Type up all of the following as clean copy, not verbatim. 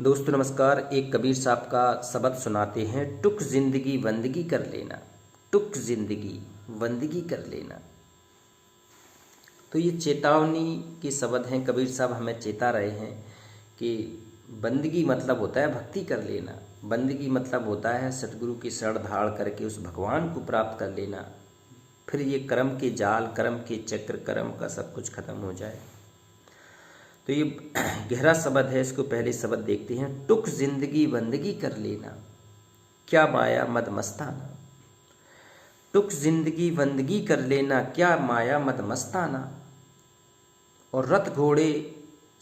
दोस्तों नमस्कार। एक कबीर साहब का शब्द सुनाते हैं, टुक जिंदगी बंदगी कर लेना, टुक जिंदगी बंदगी कर लेना। तो ये चेतावनी के शब्द हैं। कबीर साहब हमें चेता रहे हैं कि बंदगी मतलब होता है भक्ति कर लेना, बंदगी मतलब होता है सतगुरु की शरण धाड़ करके उस भगवान को प्राप्त कर लेना। फिर ये कर्म के जाल, कर्म के चक्र, कर्म का सब कुछ खत्म हो जाए। तो ये गहरा शब्द है, इसको पहले शब्द देखते हैं। टुक जिंदगी बंदगी कर लेना, क्या माया मद मस्ताना। टुक जिंदगी बंदगी कर लेना, क्या माया मद मस्ताना। और रथ घोड़े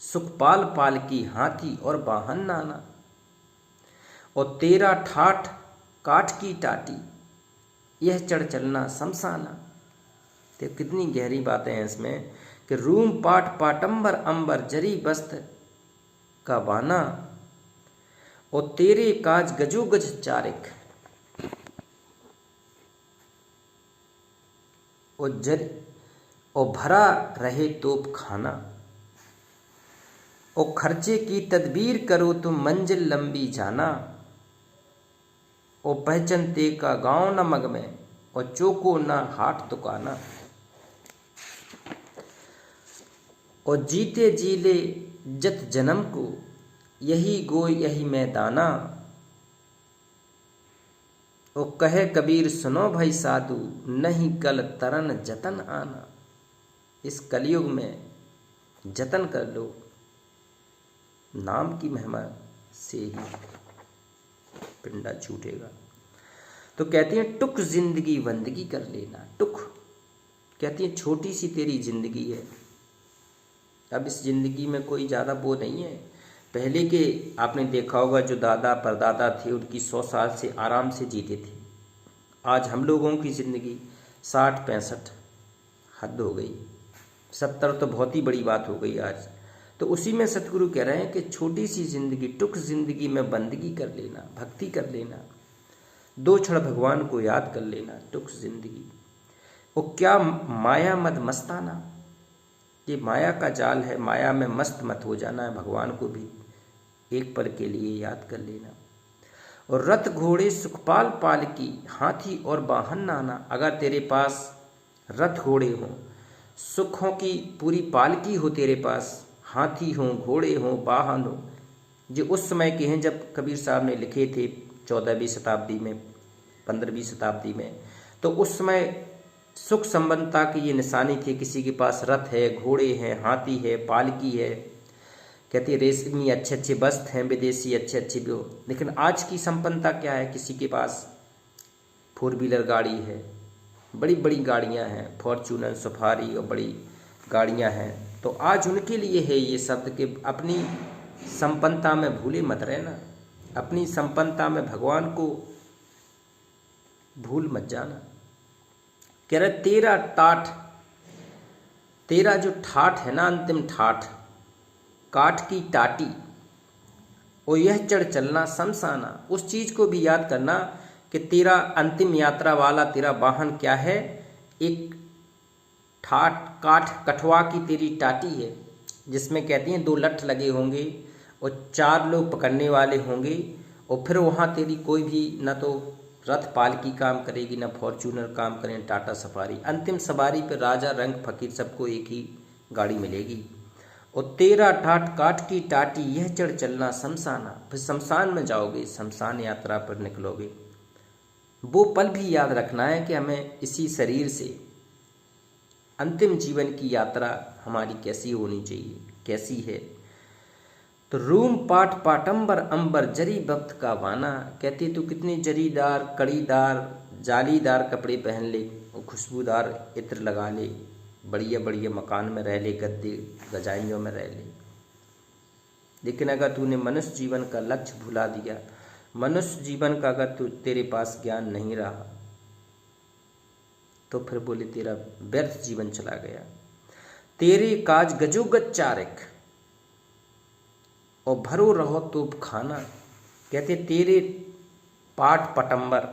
सुखपाल पाल की, हाथी और वाहन नाना। और तेरा ठाठ काठ की टाटी, यह चढ़ चलना शमशाना। तो कितनी गहरी बातें हैं इसमें कि रूम पाट पाटंबर अंबर जरी बस्त का बाना। और तेरे काज गजो गज चारिक, और भरा रहे तोप खाना। और खर्चे की तदबीर करो तुम मंजिल लंबी जाना। और पहचनते का गांव न मग में, और चौको न हाट दुकाना। और जीते जी ले जत जन्म को, यही गोय यही मैदाना। और कहे कबीर सुनो भाई साधु, नहीं कल तरन जतन आना। इस कलयुग में जतन कर लो, नाम की महिमा से ही पिंडा छूटेगा। तो कहते हैं टुक जिंदगी बंदगी कर लेना। टुक कहती है छोटी सी तेरी जिंदगी है। अब इस ज़िंदगी में कोई ज़्यादा वो नहीं है। पहले के आपने देखा होगा जो दादा परदादा थे, उनकी 100 साल से आराम से जीते थे। आज हम लोगों की ज़िंदगी 60-65 हद हो गई, 70 तो बहुत ही बड़ी बात हो गई आज। तो उसी में सतगुरु कह रहे हैं कि छोटी सी ज़िंदगी, टुक ज़िंदगी में बंदगी कर लेना, भक्ति कर लेना, 2 क्षण भगवान को याद कर लेना, टुक ज़िंदगी। वो क्या माया मद मस्ताना, ये माया का जाल है, माया में मस्त मत हो जाना है, भगवान को भी एक पल के लिए याद कर लेना। और रथ घोड़े सुखपाल पाल की, हाथी और वाहन नाना। अगर तेरे पास रथ घोड़े हों, सुखों की पूरी पालकी हो तेरे पास, हाथी हों, घोड़े हों, वाहन हो, जो उस समय के हैं जब कबीर साहब ने लिखे थे 14वीं शताब्दी में, 15वीं शताब्दी में। तो उस समय सुख संबंधता की ये निशानी थी। किसी के पास रथ है, घोड़े हैं, हाथी है, पालकी है, कहती है रेशमी अच्छे अच्छे वस्त्र हैं, विदेशी अच्छे अच्छे भी हो। लेकिन आज की संपन्नता क्या है? किसी के पास 4 व्हीलर गाड़ी है, बड़ी बड़ी गाड़ियां हैं, फॉर्च्यूनर, सफारी और बड़ी गाड़ियां हैं। तो आज उनके लिए है ये शब्द कि अपनी संपन्नता में भूले मत रहना, अपनी संपन्नता में भगवान को भूल मत जाना। कह रहे तेरा टाठ, तेरा जो ठाठ है ना, अंतिम ठाठ, काठ की टाटी, और यह चढ़ चलना शमशाना। उस चीज को भी याद करना कि तेरा अंतिम यात्रा वाला तेरा वाहन क्या है। एक ठाठ काठ कठवा की तेरी टाटी है, जिसमें कहती हैं 2 लठ लगे होंगे और 4 लोग पकड़ने वाले होंगे। और फिर वहाँ तेरी कोई भी न तो रथ पालकी काम करेगी, ना फॉर्च्यूनर काम करें, टाटा सफारी। अंतिम सवारी पर राजा रंग फकीर सबको एक ही गाड़ी मिलेगी। और तेरा ठाठ काठ की टाटी, यह चढ़ चलना शमशाना। फिर शमशान में जाओगे, शमशान यात्रा पर निकलोगे। वो पल भी याद रखना है कि हमें इसी शरीर से अंतिम जीवन की यात्रा हमारी कैसी होनी चाहिए, कैसी है। तो रूम पाट पाटंबर अंबर जरी वक्त का वाना। कहती तो कितने जरीदार, कड़ीदार, जालीदार कपड़े पहन ले और खुशबूदार इत्र लगा ले, बढ़िया बढ़िया मकान में रह ले, गद्दे गजाइयों में रह ले। लेकिन अगर तूने मनुष्य जीवन का लक्ष्य भुला दिया, मनुष्य जीवन का अगर तेरे पास ज्ञान नहीं रहा, तो फिर बोले तेरा व्यर्थ जीवन चला गया। तेरे काज गजोगज चारिक, और भरो रहो तोप खाना। कहते तेरे पाट पटंबर,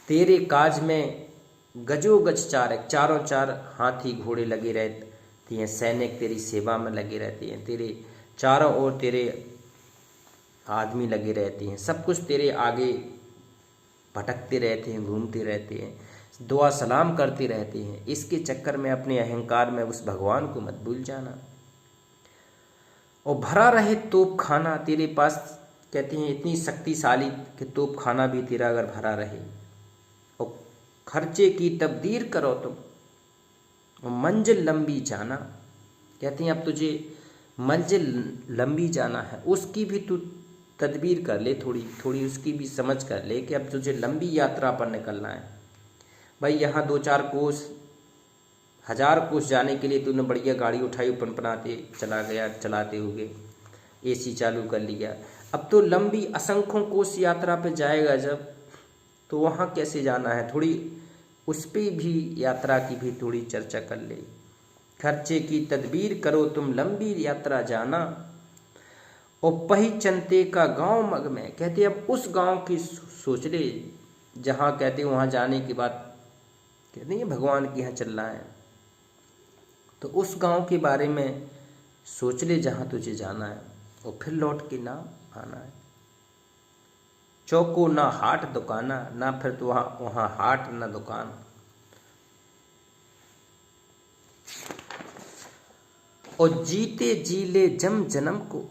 तेरे काज में गजो गज चारक, चारों चार हाथी घोड़े लगे रहते हैं, सैनिक तेरी सेवा में लगे रहते हैं, तेरे चारों ओर तेरे आदमी लगे रहते हैं, सब कुछ तेरे आगे भटकते रहते हैं, घूमते रहते हैं, दुआ सलाम करते रहते हैं। इसके चक्कर में अपने अहंकार में उस भगवान को मत भूल जाना। और भरा रहे तोप खाना तेरे पास, कहते हैं इतनी शक्तिशाली कि तोप खाना भी तेरा अगर भरा रहे, और खर्चे की तब्दीर करो तुम, और मंजिल लंबी जाना, कहते हैं अब तुझे मंजिल लंबी जाना है, उसकी भी तू तदबीर कर ले, थोड़ी थोड़ी उसकी भी समझ कर ले कि अब तुझे लंबी यात्रा पर निकलना है। भाई यहाँ 2-4 कोस, 1000 कोस जाने के लिए तूने बढ़िया गाड़ी उठाई, पनपनाते चला गया, चलाते हुए एसी चालू कर लिया। अब तो लंबी असंख्यों कोस यात्रा पे जाएगा जब, तो वहाँ कैसे जाना है, थोड़ी उस पर भी यात्रा की भी थोड़ी चर्चा कर ले। खर्चे की तदबीर करो तुम, लंबी यात्रा जाना। और पहिचनते का गांव मग में, कहते अब उस गांव की सोच ले जहाँ, कहते वहाँ जाने के बाद कहते हैं भगवान के यहाँ चलना है, तो उस गांव के बारे में सोच ले जहाँ तुझे जाना है, और फिर लौट के ना आना है। चौको ना हाट दुकाना, ना फिर तो वहाँ हाट ना दुकान। और जीते जी ले जम जन्म को,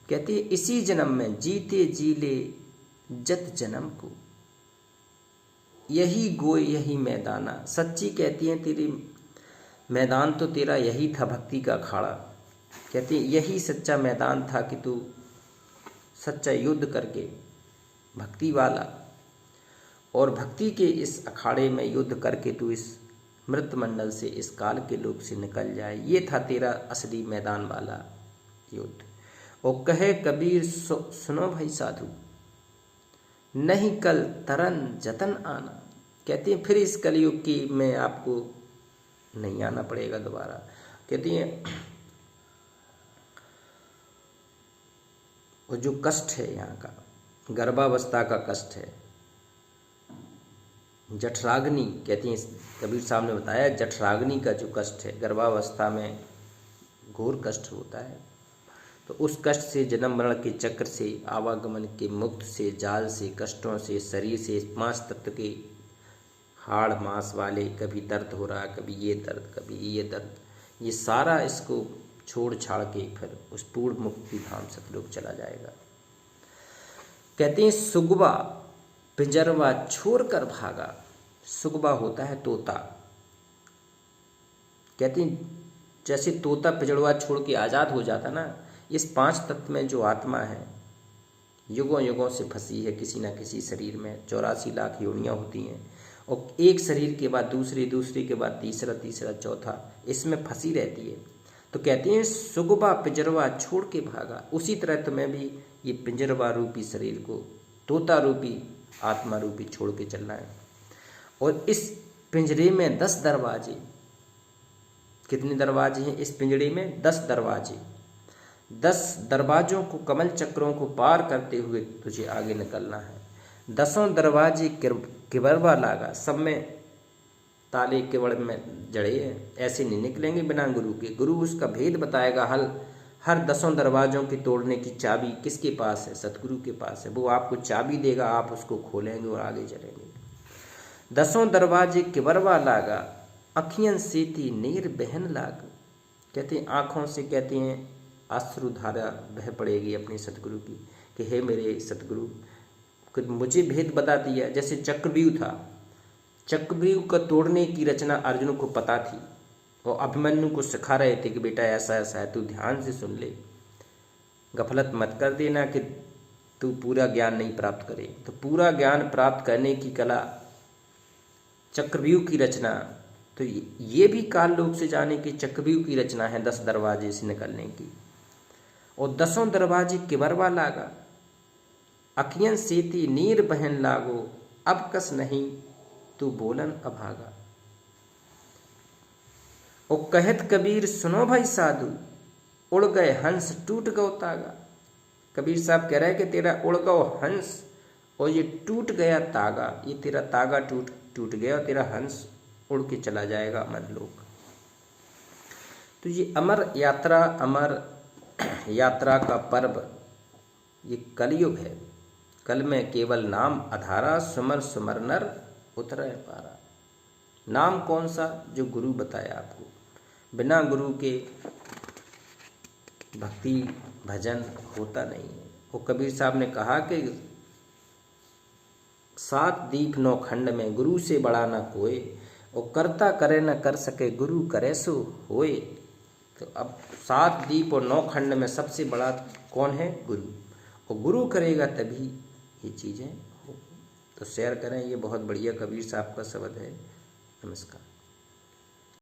कहते हैं इसी जन्म में जीते जी ले जत जन्म को, यही गोय यही मैदाना। सच्ची कहती हैं तेरी मैदान तो तेरा यही था, भक्ति का अखाड़ा। कहते हैं यही सच्चा मैदान था कि तू सच्चा युद्ध करके, भक्ति वाला, और भक्ति के इस अखाड़े में युद्ध करके तू इस मृत मंडल से, इस काल के लोक से निकल जाए। ये था तेरा असली मैदान वाला युद्ध। और कहे कबीर सुनो भाई साधु, नहीं कल तरन जतन आना। कहते हैं फिर इस कलयुग की में आपको नहीं आना पड़ेगा दोबारा। कहती हैं वो जो कष्ट है यहाँ का, गर्भावस्था का कष्ट है, जठराग्नि, कहती हैं कबीर साहब ने बताया जठराग्नि का जो कष्ट है, गर्भावस्था में घोर कष्ट होता है। तो उस कष्ट से, जन्म मरण के चक्र से, आवागमन के मुक्त से, जाल से, कष्टों से, शरीर से, 5 तत्व के हाड़ मांस वाले, कभी दर्द हो रहा, कभी ये दर्द, कभी ये दर्द, ये सारा इसको छोड़ छाड़ के फिर उस पूर्ण मुक्ति धाम सतलोक चला जाएगा। कहते हैं सुगबा पिंजरवा छोड़ कर भागा। सुगबा होता है तोता। कहते हैं जैसे तोता पिंजरवा छोड़ के आज़ाद हो जाता ना, इस 5 तत्व में जो आत्मा है युगों युगों से फंसी है किसी न किसी शरीर में। 84 लाख योनियाँ होती हैं, और एक शरीर के बाद दूसरी, दूसरी के बाद तीसरा, तीसरा चौथा, इसमें फंसी रहती है। तो कहते हैं सुगबा पिंजरवा छोड़ के भागा। उसी तरह तुम्हें भी ये पिंजरवा रूपी शरीर को, तोता रूपी आत्मा रूपी छोड़ के चलना है। और इस पिंजरे में 10 दरवाजे, कितने दरवाजे हैं इस पिंजरे में? 10 दरवाजे। 10 दरवाजों को, कमल चक्रों को पार करते हुए तुझे आगे निकलना है। 10 दरवाजे किबरवा लागा, सब में ताले केवड़ में जड़े हैं, ऐसे नहीं निकलेंगे बिना गुरु के। गुरु उसका भेद बताएगा। हर 10 दरवाजों की तोड़ने की चाबी किसके पास है? सतगुरु के पास है। वो आपको चाबी देगा, आप उसको खोलेंगे और आगे चलेंगे। 10 दरवाजे किबरवा लागा, अखियन सेती नीर बहन लाग। कहते हैं आँखों से, कहते हैं अश्रुधारा बह पड़ेगी अपने सतगुरु की, कि हे मेरे सतगुरु, मुझे भेद बता दिया। जैसे चक्रव्यूह था, चक्रव्यूह को तोड़ने की रचना अर्जुन को पता थी, और अभिमन्यु को सिखा रहे थे कि बेटा ऐसा ऐसा है, तू ध्यान से सुन ले, गफलत मत कर देना कि तू पूरा ज्ञान नहीं प्राप्त करे। तो पूरा ज्ञान प्राप्त करने की कला, चक्रव्यूह की रचना, तो ये भी काल लोक से जाने की चक्रव्यूह की रचना है 10 दरवाजे से निकलने की। और 10 दरवाजे किबरवा लागा, अखियन सेती नीर बहन लागो, अब कस नहीं तू बोलन अभागा। और कहत कबीर सुनो भाई साधु, उड़ गए हंस टूट गो तागा। कबीर साहब कह रहे हैं कि तेरा उड़ गो हंस और ये टूट गया तागा, ये तेरा तागा टूट गया और तेरा हंस उड़ के चला जाएगा अमर लोक। तो ये अमर यात्रा का पर्व ये कलयुग है। कल में केवल नाम अधारा, सुमर सुमर नर उतरे पारा। नाम कौन सा? जो गुरु बताया आपको। बिना गुरु के भक्ति भजन होता नहीं है। वो कबीर साहब ने कहा कि 7 दीप 9 खंड में गुरु से बड़ा न कोई, वो करता करे न कर सके, गुरु करे सो होए। तो अब 7 दीप और 9 खंड में सबसे बड़ा कौन है? गुरु। और गुरु करेगा तभी ये चीज़ें हो। तो शेयर करें, ये बहुत बढ़िया कबीर साहब का शब्द है। नमस्कार।